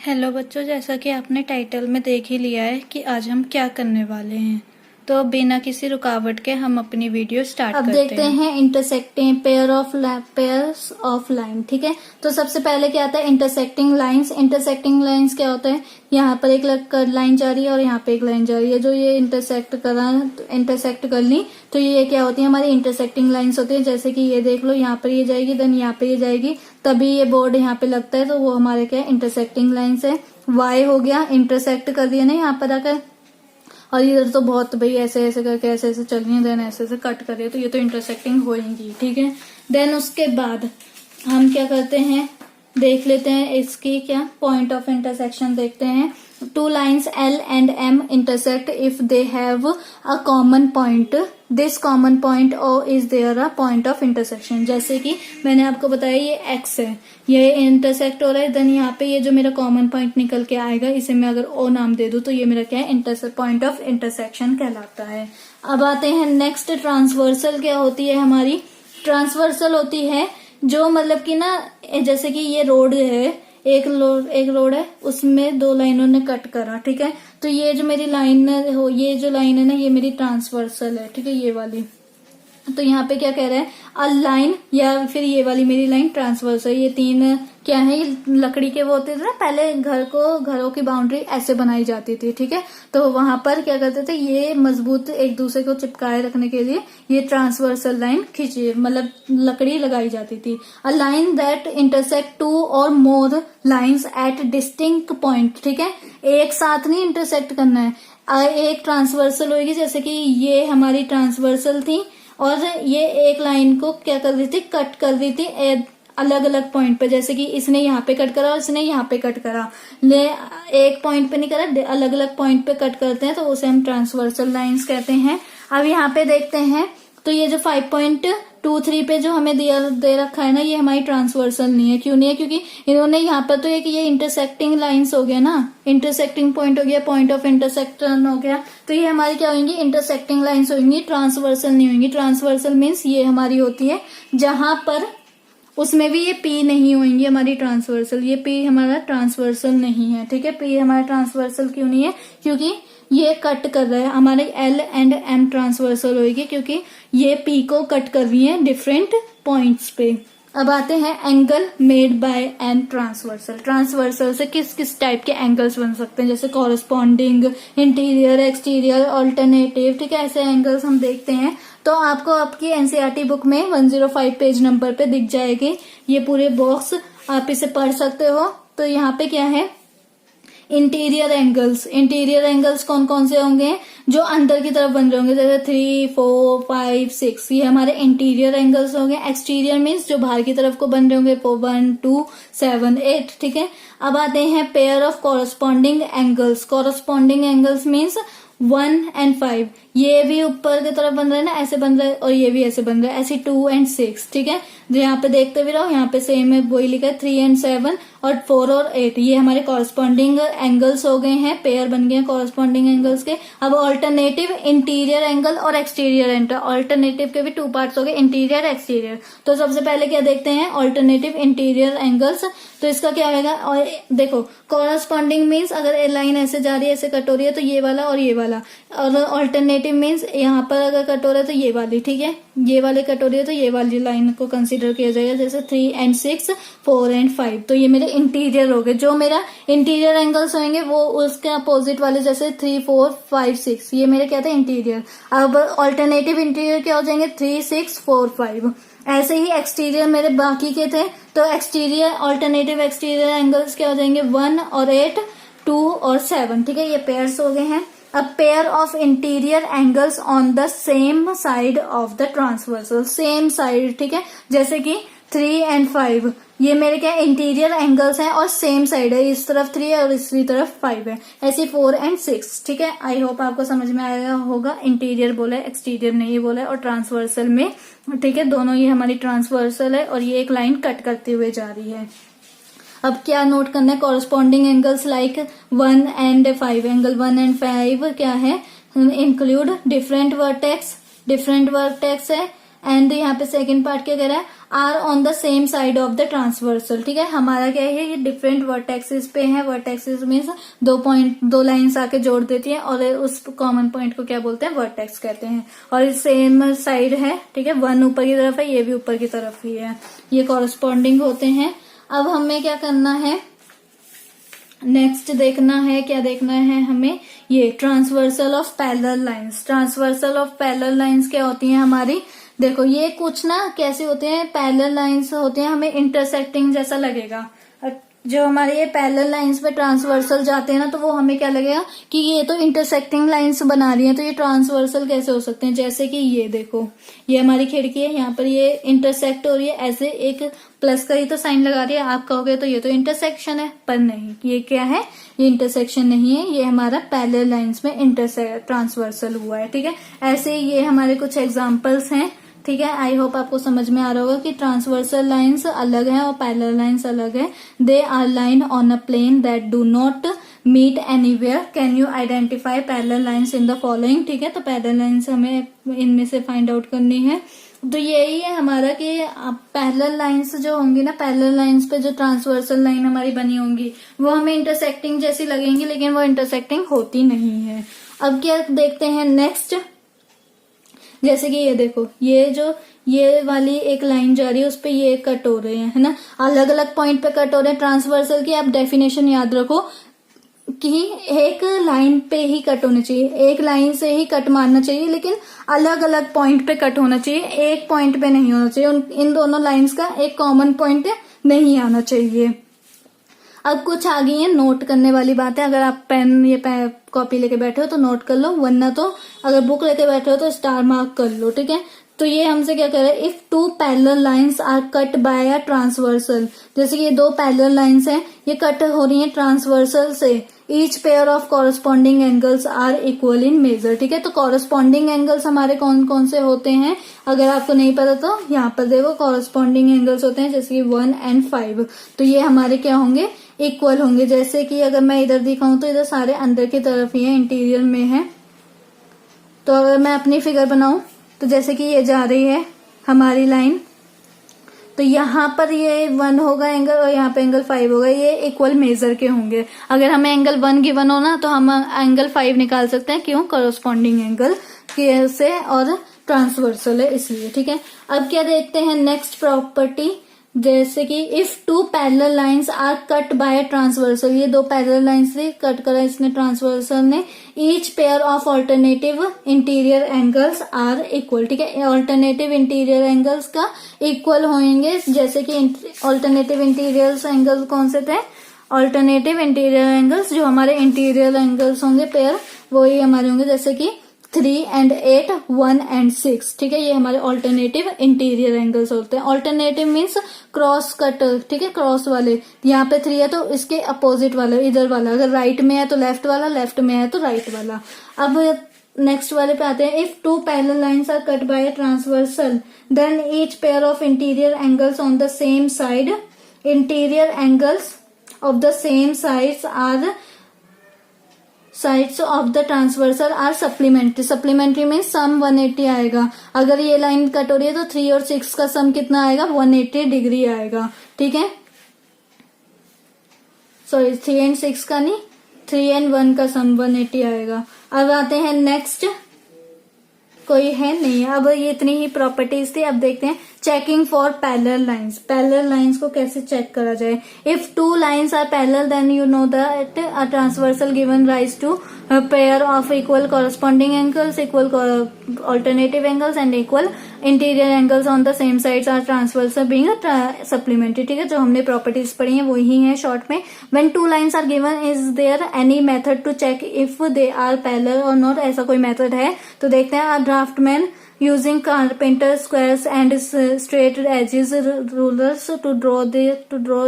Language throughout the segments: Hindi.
हेलो बच्चों, जैसा कि आपने टाइटल में देख ही लिया है कि आज हम क्या करने वाले हैं। तो बिना किसी रुकावट के हम अपनी वीडियो स्टार्ट करते हैं। अब देखते हैं इंटरसेक्टिंग पेयर्स ऑफ लाइन। ठीक है, तो सबसे पहले क्या आता है इंटरसेक्टिंग लाइंस। इंटरसेक्टिंग लाइंस क्या होता है, यहाँ पर एक लाइन जा रही है और यहाँ पे एक लाइन जा रही है, जो ये इंटरसेक्ट कर ली तो ये क्या होती है, हमारी इंटरसेक्टिंग लाइंस होती है। जैसे कि ये देख लो, यहाँ पर ये जाएगी, देन यहाँ पे ये जाएगी, तभी ये बोर्ड यहाँ पे लगता है, तो वो हमारे क्या इंटरसेक्टिंग लाइंस है। वाई हो गया, इंटरसेक्ट कर दिया ना यहाँ पर आकर, और इधर तो बहुत भाई ऐसे ऐसे करके ऐसे ऐसे चल रही है, देन ऐसे ऐसे कट कर रही है, तो ये तो इंटरसेक्टिंग होएंगी। ठीक है, देन उसके बाद हम क्या करते हैं, देख लेते हैं इसकी क्या पॉइंट ऑफ इंटरसेक्शन देखते हैं। Two lines L and M intersect if they have a common point. This common point O is their a point of intersection. जैसे कि मैंने आपको बताया ये X है, ये इंटरसेक्ट हो रहा है, देन यहाँ पे ये जो मेरा कॉमन पॉइंट निकल के आएगा, इसे मैं अगर O नाम दे दूं तो ये मेरा क्या है पॉइंट ऑफ इंटरसेक्शन कहलाता है। अब आते हैं नेक्स्ट, ट्रांसवर्सल क्या होती है हमारी। ट्रांसवर्सल होती है जो मतलब कि ना, जैसे कि ये रोड है, एक रोड है, उसमें दो लाइनों ने कट करा। ठीक है, तो ये जो मेरी लाइन हो, ये जो लाइन है ना, ये मेरी ट्रांसवर्सल है। ठीक है, ये वाली, तो यहाँ पे क्या कह रहा है, अ लाइन, या फिर ये वाली मेरी लाइन ट्रांसवर्सल। ये तीन क्या है, ये लकड़ी के वो होते थे ना, पहले घरों की बाउंड्री ऐसे बनाई जाती थी। ठीक है, तो वहां पर क्या करते थे, ये मजबूत एक दूसरे को चिपकाए रखने के लिए ये ट्रांसवर्सल लाइन खींची, मतलब लकड़ी लगाई जाती थी। A line that intersect two और more lines at distinct point. ठीक है, एक साथ नहीं इंटरसेक्ट करना है, एक ट्रांसवर्सल होगी, जैसे कि ये हमारी ट्रांसवर्सल थी और ये एक लाइन को क्या कर रही थी, कट कर रही थी अलग अलग पॉइंट पे। जैसे कि इसने यहाँ पे कट करा और इसने यहाँ पे कट करा, ले एक पॉइंट पे नहीं करा, अलग अलग पॉइंट पे कट करते हैं, तो उसे हम ट्रांसवर्सल लाइंस कहते हैं। अब यहाँ पे देखते हैं, तो ये जो 5.23 पे जो हमें दे रखा है ना, ये हमारी ट्रांसवर्सल नहीं है। क्यों नहीं है, क्योंकि इन्होंने यहाँ पर तो एक ये इंटरसेक्टिंग लाइंस हो गया ना, इंटरसेक्टिंग पॉइंट हो गया, पॉइंट ऑफ इंटरसेक्शन हो गया, तो ये हमारी क्या होंगी, इंटरसेक्टिंग लाइंस होंगी, ट्रांसवर्सल नहीं होंगी। ट्रांसवर्सल मीन्स ये हमारी होती है जहां पर उसमें भी ये पी नहीं होंगी हमारी ट्रांसवर्सल, ये पी हमारा ट्रांसवर्सल नहीं है। ठीक है, पी हमारा ट्रांसवर्सल क्यों नहीं है, क्योंकि ये कट कर रहा है, हमारे L and M ट्रांसवर्सल होगी, क्योंकि ये पी को कट कर रही है डिफरेंट पॉइंट्स पे। अब आते हैं angle made by an transversal. Transversal से किस किस टाइप के एंगल्स बन सकते हैं, जैसे कॉरेस्पॉन्डिंग, इंटीरियर, एक्सटीरियर, ऑल्टरनेटिव। ठीक है, ऐसे एंगल्स हम देखते हैं, तो आपको आपकी एनसीईआरटी बुक में 105 पेज नंबर पे दिख जाएगी ये पूरे बॉक्स, आप इसे पढ़ सकते हो। तो यहाँ पे क्या है, इंटीरियर एंगल्स। इंटीरियर एंगल्स कौन कौन से होंगे, जो अंदर की तरफ बन रहे होंगे, जैसे 3, 4, 5, 6, ये हमारे इंटीरियर एंगल्स होंगे। एक्सटीरियर मीन्स जो बाहर की तरफ को बन रहे होंगे, 1, 2, 7, 8। ठीक है, अब आते हैं pair of corresponding angles. Corresponding angles means 1 and 5, ये भी ऊपर की तरफ बन रहा है ना, ऐसे बन रहा है, और ये भी ऐसे बन रहा है, ऐसे 2 and 6। ठीक है, जो यहाँ पे देखते भी रहो, यहाँ पे सेम है, वही लिखा है, 3 and 7 और 4 और 8, ये हमारे कॉरेस्पॉन्डिंग एंगल्स हो गए हैं, पेयर बन गए हैं कॉरेस्पॉन्डिंग एंगल्स के। अब ऑल्टरनेटिव इंटीरियर एंगल और एक्सटीरियर एंगल, ऑल्टरनेटिव के भी 2 पार्ट्स हो गए, इंटीरियर एक्सटीरियर। तो सबसे पहले क्या देखते हैं, ऑल्टरनेटिव इंटीरियर एंगल्स। तो इसका क्या होगा, और देखो कॉरेस्पॉन्डिंग मीन्स अगर लाइन ऐसे जा रही है, ऐसे कट हो रही है, तो ये वाला और ये वाला, और ऑल्टरनेटिव मीन्स यहाँ पर अगर कट हो रहा है तो ये वाली। ठीक है, ये वाले कट हो रही है तो ये वाली लाइन को कंसीडर किया जाएगा, जैसे 3 and 6, 4 and 5, तो ये मेरे इंटीरियर हो गए। जो मेरा इंटीरियर एंगल्स होंगे वो उसके अपोजिट वाले, जैसे 3, 4, 5, 6, ये मेरे क्या थे, इंटीरियर। अब ऑल्टरनेटिव इंटीरियर क्या हो जाएंगे, 3, 6, 4, 5। ऐसे ही एक्सटीरियर मेरे बाकी के थे, तो एक्सटीरियर ऑल्टरनेटिव एक्सटीरियर एंगल्स क्या हो जाएंगे, 1 और 8, 2 और 7। ठीक है, ये पेयर्स हो गए हैं। अब pair of interior angles on the same side of the transversal, same side. ठीक है, जैसे कि 3 and 5, ये मेरे क्या इंटीरियर एंगल्स हैं और सेम साइड है, इस तरफ 3 है और इसी तरफ 5 है, ऐसे 4 and 6। ठीक है, आई होप आपको समझ में आया होगा, इंटीरियर बोला है, एक्सटीरियर नहीं बोला है, और ट्रांसवर्सल में। ठीक है, दोनों ये हमारी ट्रांसवर्सल है और ये एक लाइन कट करते हुए जा रही है। अब क्या नोट करना है, corresponding angles like 1 and 5, angle 1 and 5 क्या है, इंक्लूड डिफरेंट वर्टेक्स है। एंड यहाँ पे सेकंड पार्ट क्या कह रहा है, are on the same side of the transversal. ठीक है, हमारा क्या है, ये डिफरेंट वर्टेक्सेस पे है। वर्टेक्सेस मीन्स दो लाइंस आके जोड़ देती है और उस कॉमन पॉइंट को क्या बोलते हैं, वर्टेक्स कहते हैं। और सेम साइड है, ठीक है, वन ऊपर की तरफ है, ये भी ऊपर की तरफ ही है, ये कॉरस्पॉन्डिंग होते हैं। अब हमें क्या करना है, नेक्स्ट देखना है, क्या देखना है हमें, ये transversal of parallel lines. Transversal of parallel lines क्या होती हैं हमारी, देखो ये कुछ ना कैसे होते हैं, पैरेलल लाइंस होते हैं, हमें इंटरसेक्टिंग जैसा लगेगा। जो हमारे ये पैरेलल लाइंस पे ट्रांसवर्सल जाते हैं ना, तो वो हमें क्या लगेगा कि ये तो इंटरसेक्टिंग लाइंस बना रही है, तो ये ट्रांसवर्सल कैसे हो सकते हैं। जैसे कि ये देखो, ये हमारी खिड़की है, यहाँ पर ये इंटरसेक्ट हो रही है, ऐसे एक प्लस का ही तो साइन लगा रही है। आप कहोगे तो ये तो इंटरसेक्शन है, पर नहीं, ये क्या है, ये इंटरसेक्शन नहीं है, ये हमारा पैरेलल लाइंस में ट्रांसवर्सल हुआ है। ठीक है, ऐसे ये हमारे कुछ एग्जाम्पल्स हैं। ठीक है, आई होप आपको समझ में आ रहा होगा कि ट्रांसवर्सल लाइंस अलग है और पैरेलल लाइंस अलग है। They are line on a plane that do not meet anywhere. Can you identify parallel lines in the following. ठीक है, तो पैरेलल लाइंस हमें इनमें से फाइंड आउट करनी है। तो यही है हमारा कि पैरेलल लाइंस जो होंगी ना, पैरेलल लाइंस पे जो ट्रांसवर्सल लाइन हमारी बनी होंगी वो हमें इंटरसेक्टिंग जैसी लगेंगी, लेकिन वो इंटरसेक्टिंग होती नहीं है। अब क्या देखते हैं नेक्स्ट, जैसे कि ये देखो, ये वाली एक लाइन जा रही है, उस पे ये कट हो रहे हैं, है ना, अलग अलग पॉइंट पे कट हो रहे हैं। ट्रांसवर्सल की आप डेफिनेशन याद रखो कि एक लाइन पे ही कट होना चाहिए, एक लाइन से ही कट मारना चाहिए, लेकिन अलग अलग पॉइंट पे कट होना चाहिए, एक पॉइंट पे नहीं होना चाहिए। इन दोनों लाइंस का एक कॉमन पॉइंट नहीं आना चाहिए। अब कुछ आ गई है नोट करने वाली बातें। अगर आप पेन कॉपी लेके बैठे हो तो नोट कर लो, वरना तो अगर बुक लेके बैठे हो तो स्टार मार्क कर लो। ठीक है, तो ये हमसे क्या कह रहा है, if two parallel lines are cut by a transversal. जैसे कि ये दो पैरेलल लाइंस हैं, ये कट हो रही हैं ट्रांसवर्सल से। Each pair of corresponding angles are equal in measure. ठीक है, तो कॉरस्पॉन्डिंग एंगल्स हमारे कौन कौन से होते हैं, अगर आपको नहीं पता तो यहाँ पर देखो, कॉरस्पॉन्डिंग एंगल्स होते हैं जैसे कि 1 और 5। तो ये हमारे क्या होंगे, इक्वल होंगे। जैसे कि अगर मैं इधर दिखाऊं तो इधर सारे अंदर की तरफ ही है, इंटीरियर में है। तो अगर मैं अपनी फिगर बनाऊं तो जैसे कि ये जा रही है हमारी लाइन, तो यहाँ पर ये 1 होगा एंगल और यहाँ पे एंगल 5 होगा, ये इक्वल मेजर के होंगे। अगर हमें एंगल 1 गिवन हो ना, तो हम एंगल 5 निकाल सकते हैं, क्यों, कॉरस्पॉन्डिंग एंगल से और ट्रांसवर्सल है इसलिए। ठीक है, अब क्या देखते हैं नेक्स्ट प्रॉपर्टी, जैसे कि if two parallel lines are cut by transversal. ये दो पैरेलल लाइंस से कट करा इसने ट्रांसवर्सल ने। Each pair of alternative interior angles are equal. ठीक है, ऑल्टरनेटिव इंटीरियर एंगल्स का इक्वल होंगे। जैसे कि ऑल्टरनेटिव इंटीरियर एंगल्स कौन से थे, ऑल्टरनेटिव इंटीरियर एंगल्स जो हमारे इंटीरियर एंगल्स होंगे पेयर, वो ही हमारे होंगे, जैसे कि 3 और 8, 1 और 6। ठीक है, ये हमारे ऑल्टरनेटिव इंटीरियर एंगल्स होते हैं। Alternative means cross cut. ठीक है, क्रॉस वाले, यहाँ पे 3 है तो इसके अपोजिट वाला, इधर वाला, अगर राइट में है तो लेफ्ट वाला, लेफ्ट में है तो राइट वाला। अब नेक्स्ट वाले पे आते हैं, if two parallel lines are cut by transversal then each pair of interior angles on the same side, interior angles of the same sides of the transversal are supplementary. Supplementary में सम 180 आएगा। अगर ये लाइन कट हो रही है तो 3 और 6 का सम कितना आएगा, 180 डिग्री आएगा। ठीक है, सॉरी 3 और 6 का नहीं, 3 और 1 का सम 180 आएगा। अब आते हैं नेक्स्ट, कोई है नहीं, अब ये इतनी ही प्रॉपर्टीज थी। अब देखते हैं checking for parallel lines. Parallel lines को कैसे चेक करा जाए। If two lines are parallel then you know that a transversal given rise to pair of equal corresponding angles, equal alternative angles and equal interior angles on the same sides are transversal being supplementary. ठीक है, जो हमने प्रॉपर्टीज पढ़ी है वही है शॉर्ट में। When two lines are given is there any method to check if they are parallel और नॉट। ऐसा कोई मेथड है तो देखते हैं। Draftsman using carpenter squares and straight edges rulers to draw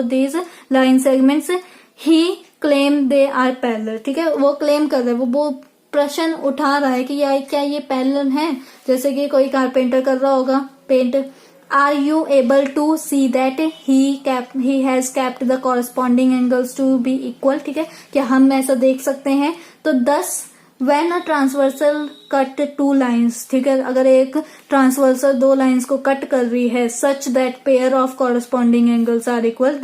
these line segments, he claim they are parallel। ठीक है, वो क्लेम कर रहा है, वो प्रश्न उठा रहा है कि क्या ये पैरेलल है, जैसे कि कोई कारपेंटर कर रहा होगा paint. Are you able to see that he has kept the corresponding angles to be equal। ठीक है, क्या हम ऐसा देख सकते हैं। तो 10 when a transversal cut two lines, ठीक है, अगर एक ट्रांसवर्सल दो लाइंस को कट कर रही है such that pair of corresponding angles are equal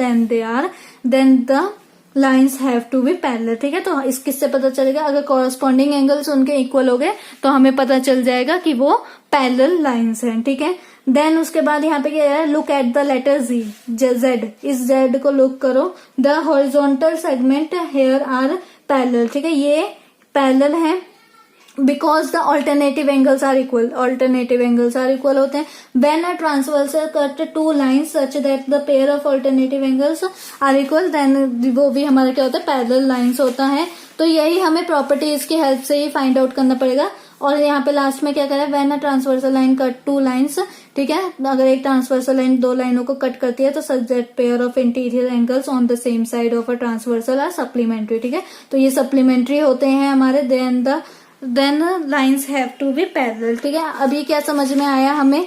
then the lines have to be parallel, ठीक है। तो इस किससे पता चलेगा, अगर कॉरस्पॉन्डिंग एंगल्स उनके इक्वल हो गए तो हमें पता चल जाएगा कि वो पैरेलल लाइंस हैं, ठीक है। देन उसके बाद यहाँ पे क्या है, look at the letter Z, इस जेड को लुक करो, the horizontal segment here are parallel, ठीक है, ये पैरेलल है because the alternative angles are equal, alternative angles are equal होते हैं। When a transversal cut two lines such that the pair of alternative angles are equal, then वो भी हमारा क्या होता है, पैरेलल लाइंस होता है। तो यही हमें प्रॉपर्टीज की हेल्प से ही फाइंड आउट करना पड़ेगा। और यहाँ पे लास्ट में क्या करें, when a transversal line cut two lines, ठीक है, अगर एक ट्रांसवर्सल लाइन दो लाइनों को कट करती है तो such that pair of interior angles on the same side of a transversal are supplementary, ठीक है। तो ये सप्लीमेंट्री होते हैं हमारे, then lines have to be parallel, ठीक है। अभी क्या समझ में आया हमें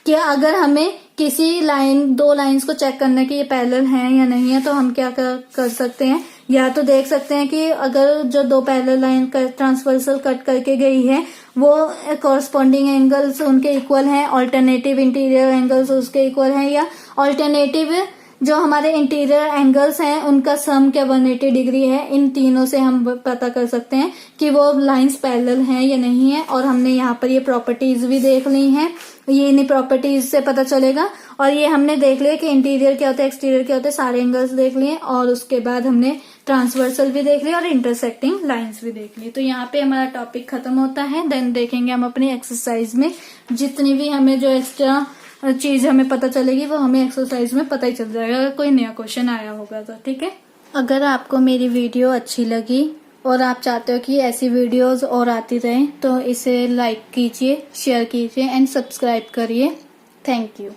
कि अगर हमें किसी लाइन दो लाइंस को चेक करना है कि ये पैरेलल हैं या नहीं है, तो हम क्या कर सकते हैं, या तो देख सकते हैं कि अगर जो दो पैरेलल लाइन ट्रांसवर्सल कट करके गई है वो कॉरस्पॉन्डिंग एंगल्स उनके इक्वल हैं, ऑल्टरनेटिव इंटीरियर एंगल्स उसके इक्वल हैं, या ऑल्टरनेटिव जो हमारे इंटीरियर एंगल्स हैं उनका सम क्या 180 डिग्री है। इन तीनों से हम पता कर सकते हैं कि वो लाइंस पैरेलल हैं या नहीं है। और हमने यहाँ पर ये प्रॉपर्टीज भी देख ली हैं, ये इन्हीं प्रॉपर्टीज से पता चलेगा। और ये हमने देख लिया कि इंटीरियर क्या होता है, एक्सटीरियर क्या होता है, सारे एंगल्स देख लिए। और उसके बाद हमने ट्रांसवर्सल भी देख लिया और इंटरसेक्टिंग लाइंस भी देख ली। तो यहाँ पे हमारा टॉपिक खत्म होता है। देन देखेंगे हम अपनी एक्सरसाइज में, जितनी भी हमें जो एक्स्ट्रा चीज हमें पता चलेगी वो हमें एक्सरसाइज में पता ही चल जाएगा, अगर कोई नया क्वेश्चन आया होगा तो, ठीक है। अगर आपको मेरी वीडियो अच्छी लगी और आप चाहते हो कि ऐसी वीडियोस और आती रहें तो इसे लाइक कीजिए, शेयर कीजिए एंड सब्सक्राइब करिए। Thank you.